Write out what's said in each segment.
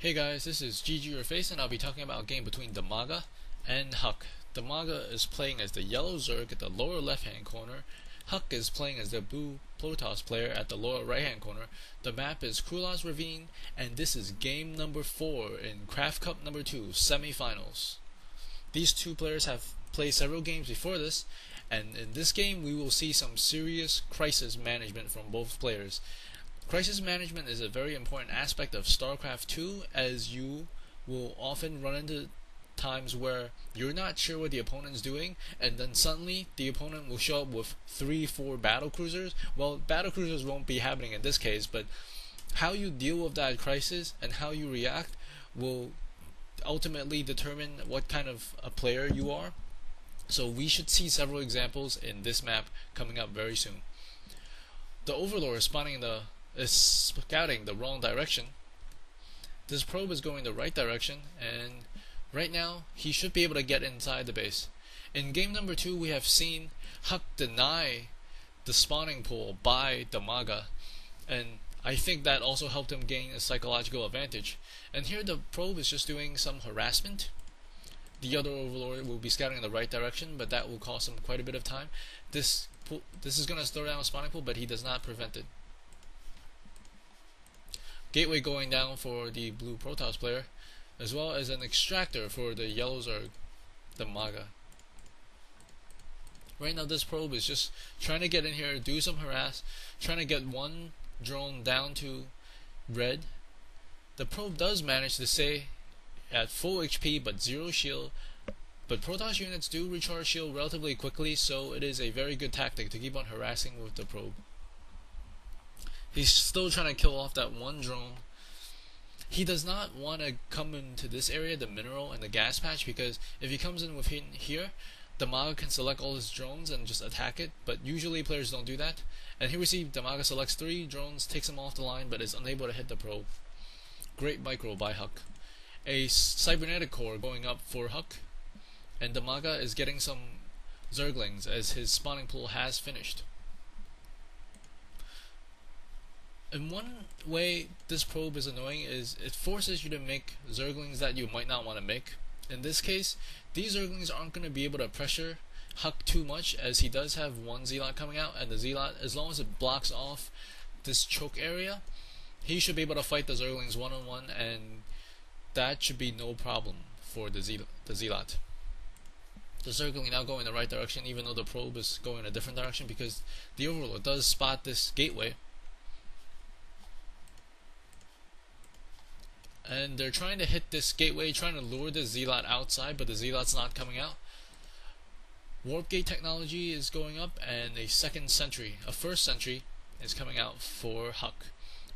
Hey guys, this is ggurface and I'll be talking about a game between DIMAGA and HuK. DIMAGA is playing as the yellow Zerg at the lower left hand corner. HuK is playing as the blue Protoss player at the lower right hand corner. The map is Krula's Ravine and this is game number 4 in CraftCup2 semifinals. These two players have played several games before this, and in this game we will see some serious crisis management from both players. Crisis management is a very important aspect of Starcraft 2, as you will often run into times where you're not sure what the opponent's doing, and then suddenly the opponent will show up with 3-4 battle cruisers. Well, battle cruisers won't be happening in this case, but how you deal with that crisis and how you react will ultimately determine what kind of a player you are. So we should see several examples in this map coming up very soon. The Overlord is scouting the wrong direction. This probe is going the right direction, and right now he should be able to get inside the base. In game number 2 we have seen HuK deny the spawning pool by DIMAGA, and I think that also helped him gain a psychological advantage. And here the probe is just doing some harassment. The other Overlord will be scouting in the right direction, but that will cost him quite a bit of time. This is going to slow down a spawning pool, but he does not prevent it. Gateway going down for the blue Protoss player, as well as an extractor for the yellow Zerg, DIMAGA. Right now this probe is just trying to get in here, do some harass, trying to get one drone down to red. The probe does manage to stay at full HP but 0 shield, but Protoss units do recharge shield relatively quickly, so it is a very good tactic to keep on harassing with the probe. He's still trying to kill off that one drone. He does not want to come into this area, the mineral and the gas patch, because if he comes in with here, DIMAGA can select all his drones and just attack it, but usually players don't do that. And here we see DIMAGA selects 3 drones, takes him off the line, but is unable to hit the probe. Great micro by HuK. A cybernetic core going up for HuK, and DIMAGA is getting some Zerglings as his spawning pool has finished. And one way this probe is annoying is it forces you to make Zerglings that you might not want to make. In this case, these Zerglings aren't going to be able to pressure HuK too much, as he does have one Zealot coming out, and the Zealot, as long as it blocks off this choke area, he should be able to fight the Zerglings one-on-one, and that should be no problem for the Zealot. The Zergling now going in the right direction, even though the probe is going in a different direction, because the Overlord does spot this gateway. And they're trying to hit this gateway, trying to lure the Zealot outside, but the Zealot's not coming out. Warp gate technology is going up, and a first sentry is coming out for HuK.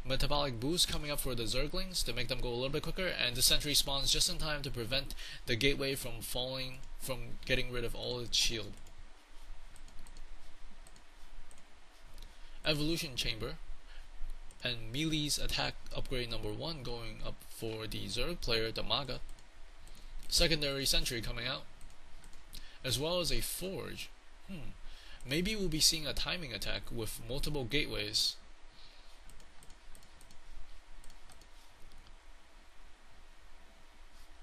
Metabolic boost coming up for the Zerglings to make them go a little bit quicker, and the sentry spawns just in time to prevent the gateway from getting rid of all its shield. Evolution chamber and Melee's attack upgrade number 1 going up for the Zerg player DIMAGA. Secondary sentry coming out, as well as a forge. Maybe we'll be seeing a timing attack with multiple gateways.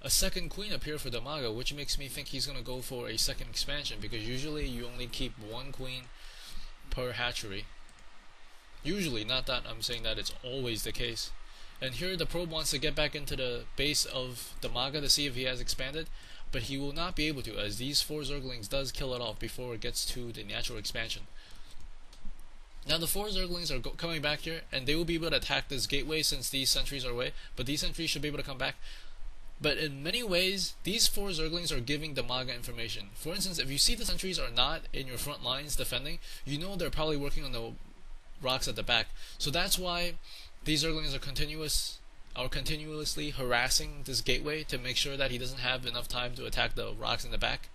A second queen appeared for DIMAGA, which makes me think he's going to go for a second expansion, because usually you only keep 1 queen per hatchery. Usually, not that I'm saying that it's always the case. And here the probe wants to get back into the base of DIMAGA to see if he has expanded, but he will not be able to, as these 4 Zerglings does kill it off before it gets to the natural expansion. Now the 4 Zerglings are coming back here, and they will be able to attack this gateway since these sentries are away, but these sentries should be able to come back. But in many ways, these 4 Zerglings are giving DIMAGA information. For instance, if you see the sentries are not in your front lines defending, you know they're probably working on the rocks at the back. So that's why these Zerglings are continuously harassing this gateway to make sure that he doesn't have enough time to attack the rocks in the back.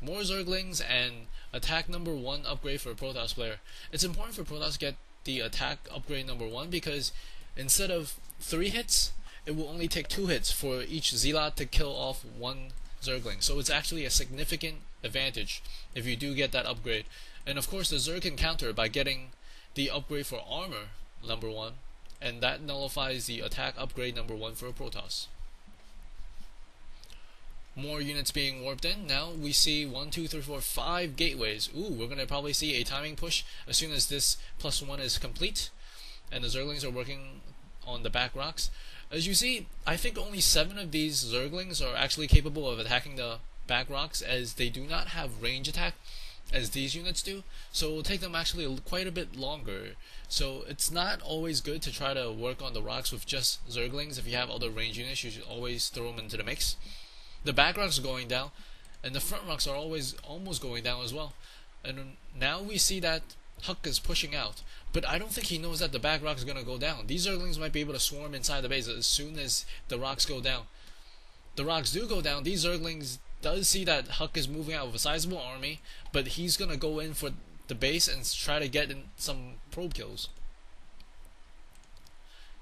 More Zerglings and attack number 1 upgrade for a Protoss player. It's important for Protoss to get the attack upgrade number 1, because instead of 3 hits, it will only take 2 hits for each Zealot to kill off 1 Zergling. So it's actually a significant advantage if you do get that upgrade. And of course the Zerg can counter by getting the upgrade for armor number 1, and that nullifies the attack upgrade number 1 for a Protoss. More units being warped in. Now we see 1, 2, 3, 4, 5 gateways. Ooh, we're going to probably see a timing push as soon as this +1 is complete, and the Zerglings are working on the back rocks. As you see, I think only 7 of these Zerglings are actually capable of attacking the back rocks, as they do not have range attack as these units do, so it will take them actually quite a bit longer. So it's not always good to try to work on the rocks with just Zerglings. If you have other range units, you should always throw them into the mix. The back rocks are going down, and the front rocks are always almost going down as well. And now we see that HuK is pushing out, but I don't think he knows that the back rock is going to go down. These Zerglings might be able to swarm inside the base as soon as the rocks go down. The rocks do go down. These Zerglings does see that HuK is moving out with a sizable army, but he's going to go in for the base and try to get in some probe kills.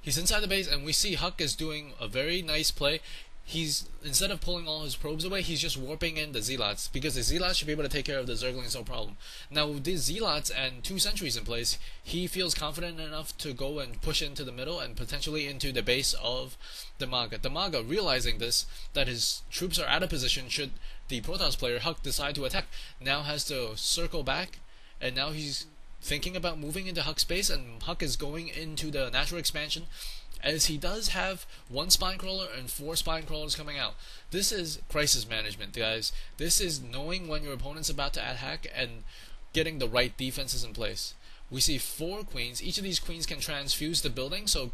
He's inside the base, and we see HuK is doing a very nice play. He's, instead of pulling all his probes away, he's just warping in the Zealots, because the Zealots should be able to take care of the Zerglings no problem. Now with these Zealots and 2 sentries in place, he feels confident enough to go and push into the middle and potentially into the base of DIMAGA. DIMAGA, realizing this, that his troops are out of position should the Protoss player HuK decide to attack, now has to circle back, and now he's thinking about moving into HuK's base, and HuK is going into the natural expansion, as he does have 1 spine crawler and 4 spine crawlers coming out. This is crisis management, guys. This is knowing when your opponent's about to attack and getting the right defenses in place. We see 4 queens. Each of these queens can transfuse the building, so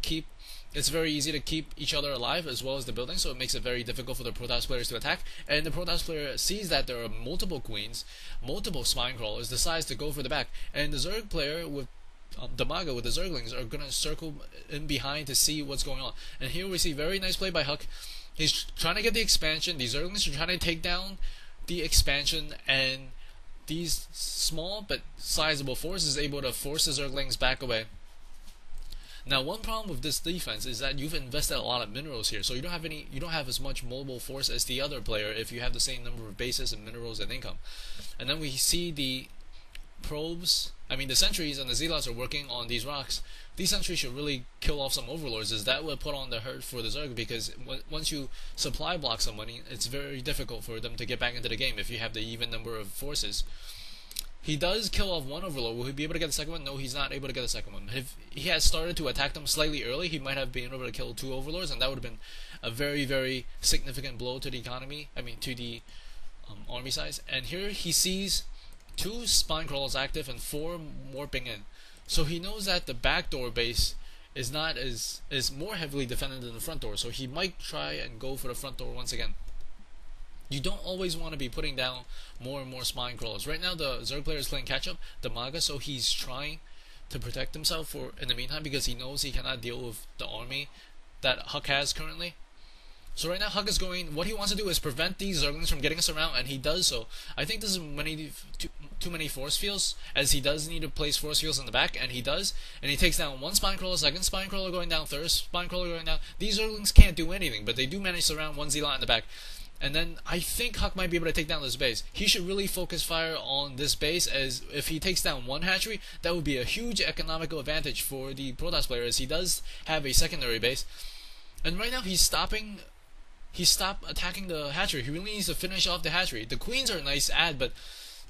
it's very easy to keep each other alive as well as the building, so it makes it very difficult for the Protoss players to attack. And the Protoss player sees that there are multiple queens, multiple spine crawlers, decides to go for the back. And the Zerg player with DIMAGA with the Zerglings are going to circle in behind to see what's going on. And here we see very nice play by HuK. He's trying to get the expansion. These Zerglings are trying to take down the expansion, and these small but sizable forces able to force the Zerglings back away. Now, one problem with this defense is that you've invested a lot of minerals here, so you don't have as much mobile force as the other player if you have the same number of bases and minerals and income. And then we see the the sentries and the Zealots are working on these rocks. These sentries should really kill off some overlords, as that would put on the hurt for the Zerg, because once you supply block somebody, it's very difficult for them to get back into the game if you have the even number of forces. He does kill off 1 overlord. Will he be able to get the second one? No, he's not able to get the second one. If he had started to attack them slightly early, he might have been able to kill 2 overlords, and that would have been a very, very significant blow to the economy, to the army size. And here he sees 2 spine crawlers active and 4 warping in. So he knows that the backdoor base is more heavily defended than the front door, so he might try and go for the front door once again. You don't always want to be putting down more and more spine crawlers. Right now the Zerg player is playing catch up, DIMAGA, so he's trying to protect himself in the meantime, because he knows he cannot deal with the army that HuK has currently. So right now HuK is going, what he wants to do is prevent these Zerglings from getting us around, and he does so. I think this is too many force fields, as he does need to place force fields in the back, and he does. And he takes down 1 spine crawler, 2nd spine crawler going down, 3rd spine crawler going down. These Zerglings can't do anything, but they do manage to surround 1 Zealot in the back. And then I think HuK might be able to take down this base. He should really focus fire on this base, as if he takes down 1 hatchery, that would be a huge economical advantage for the Protoss player, as he does have a secondary base. And right now he stopped attacking the hatchery. He really needs to finish off the hatchery. The queens are a nice add, but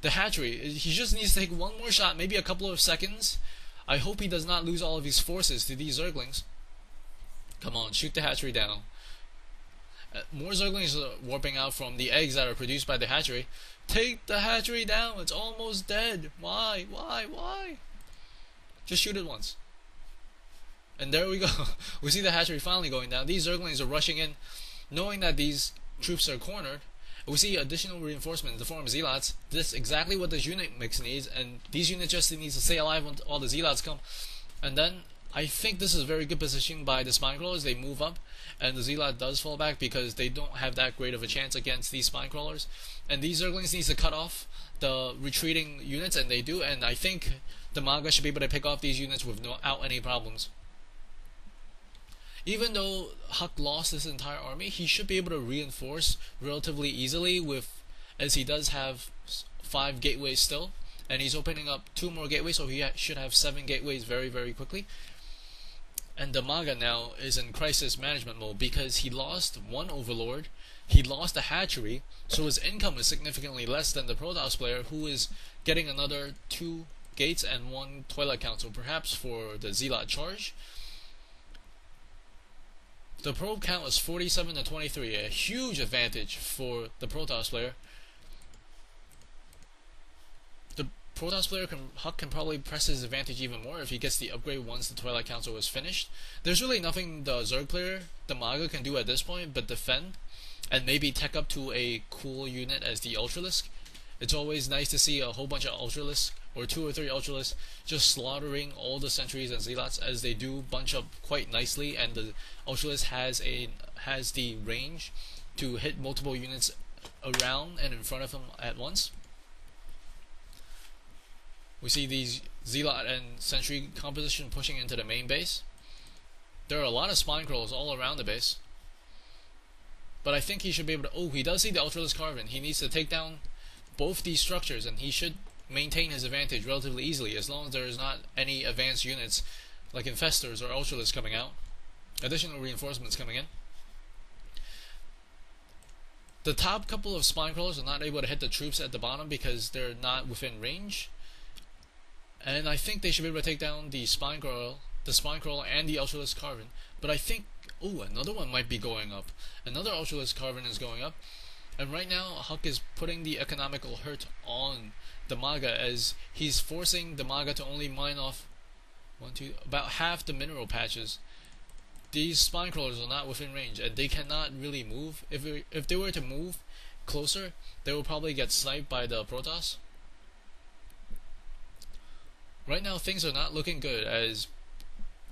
the hatchery, he just needs to take 1 more shot, maybe a couple of seconds. I hope he does not lose all of his forces to these Zerglings. Come on, shoot the hatchery down. More Zerglings are warping out from the eggs that are produced by the hatchery. Take the hatchery down, it's almost dead. Why? Just shoot it once. And there we go. We see the hatchery finally going down. These Zerglings are rushing in, knowing that these troops are cornered. We see additional reinforcements in the form of Zealots. This is exactly what this unit mix needs, and these units just needs to stay alive until all the Zealots come. And then I think this is a very good position by the spine crawlers. They move up, and the Zealot does fall back because they don't have that great of a chance against these spine crawlers. And these Zerglings needs to cut off the retreating units, and they do. And I think DIMAGA should be able to pick off these units without any problems. Even though HuK lost his entire army, he should be able to reinforce relatively easily, as he does have 5 gateways still, and he's opening up 2 more gateways, so he should have 7 gateways very, very quickly. And DIMAGA now is in crisis management mode because he lost one overlord, he lost a hatchery, so his income is significantly less than the Protoss player, who is getting another 2 gates and 1 Twilight Council, perhaps for the Zealot charge. The probe count is 47 to 23, a huge advantage for the Protoss player. The Protoss player, HuK, can probably press his advantage even more if he gets the upgrade once the Twilight Council is finished. There's really nothing the Zerg player, DIMAGA, can do at this point but defend, and maybe tech up to a cool unit as the Ultralisk. It's always nice to see a whole bunch of Ultralisk, or 2 or 3 Ultralisks, just slaughtering all the sentries and zealots, as they do bunch up quite nicely, and the Ultralisk has the range to hit multiple units around and in front of him at once. We see these zealot and sentry composition pushing into the main base. There are a lot of spine crawlers all around the base, but I think he should be able to. Oh, he does see the Ultralisk Carbon. He needs to take down both these structures, and he should maintain his advantage relatively easily, as long as there is not any advanced units like Infestors or Ultralisks coming out, additional reinforcements coming in. The top couple of spine crawlers are not able to hit the troops at the bottom because they're not within range, and I think they should be able to take down the spine crawler and the Ultralisk Carbon. But I think, oh, another one might be going up. Another Ultralisk Carbon is going up. And right now, HuK is putting the economical hurt on DIMAGA, as he's forcing DIMAGA to only mine off about half the mineral patches. These spine crawlers are not within range, and they cannot really move. If they were to move closer, they will probably get sniped by the Protoss. Right now, things are not looking good, as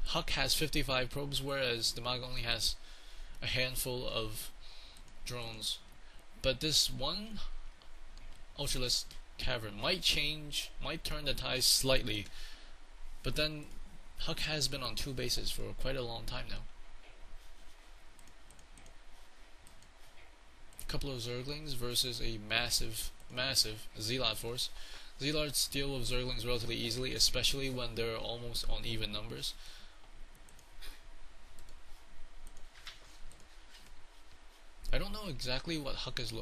HuK has 55 probes, whereas DIMAGA only has a handful of drones. But this one Ultralisk Cavern might turn the ties slightly. But then HuK has been on 2 bases for quite a long time now. A couple of Zerglings versus a massive Zealot force. Zealots deal with Zerglings relatively easily, especially when they're almost on even numbers. I don't know exactly what HuK is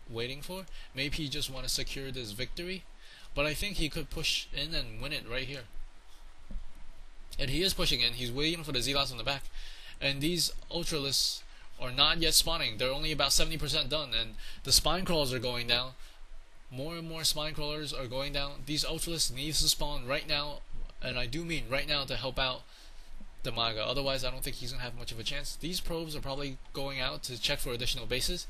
waiting for. Maybe he just wants to secure this victory, but I think he could push in and win it right here. And he is pushing in. He's waiting for the Zealots on the back, and these Ultralisks are not yet spawning. They're only about 70% done, and the spine crawlers are going down. More and more spine crawlers are going down. These Ultralisks need to spawn right now, and I do mean right now, to help out DIMAGA. Otherwise, I don't think he's going to have much of a chance. These probes are probably going out to check for additional bases.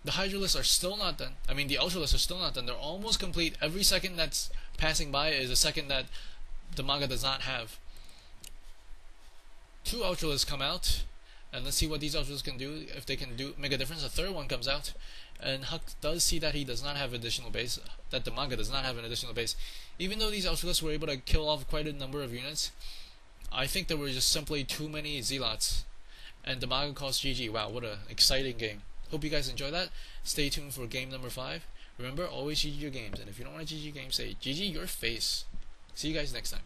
The Hydralisks are still not done. I mean, the Ultralisks are still not done. They're almost complete. Every second that's passing by is a second that DIMAGA does not have. 2 Ultralisks come out, and let's see what these Ultralisks can do, if they can make a difference. A 3rd one comes out, and HuK does see that he does not have additional base, that DIMAGA does not have an additional base. Even though these Ultralisks were able to kill off quite a number of units, I think there were just simply too many Zealots, and DIMAGA calls GG. Wow, what an exciting game. Hope you guys enjoy that. Stay tuned for game number 5. Remember, always GG your games, and if you don't want to GG games, say GG your face. See you guys next time.